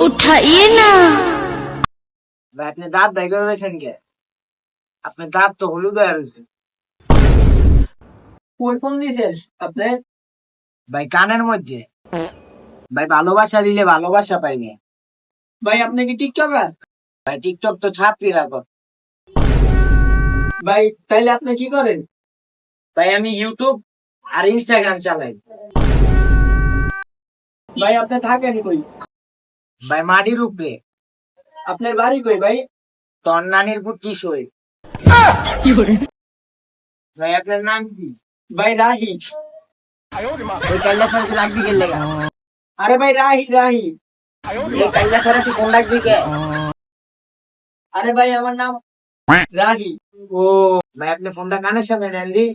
उठाइए ना। ভাই আপনি দাঁত ভাই করে রয়েছেন কে? আপনার দাঁত তো হলুদ হয়ে রয়েছে। কই ফোন দিছেন আপনি? ভাই কানের মধ্যে। ভাই ভালোবাসা দিলে ভালোবাসা পাইনি। ভাই আপনি কি টিকটকার? ভাই টিকটক তো ছাত্রীরা কর। ভাই তাইলে আপনি কি করেন? ভাই আমি ইউটিউব আর ইনস্টাগ্রাম চালাই। ভাই আপনি থাকেন কই? ভাই মাটির উপরে। আপনার বাড়ি কই ভাই? তোর নানির পুত্র সই। ভাই আপনার নাম কি? ভাই রাহি। এই কাইলা সারা তুই রাখবি গেলে গা। আরে ভাই রাহি রাহি। এই কাইলা সারা তুই ফোন রাখবি কে? আরে ভাই আমার নাম রাহি। ও ভাই আপনি ফোনটা কানের সামনে নেন দি।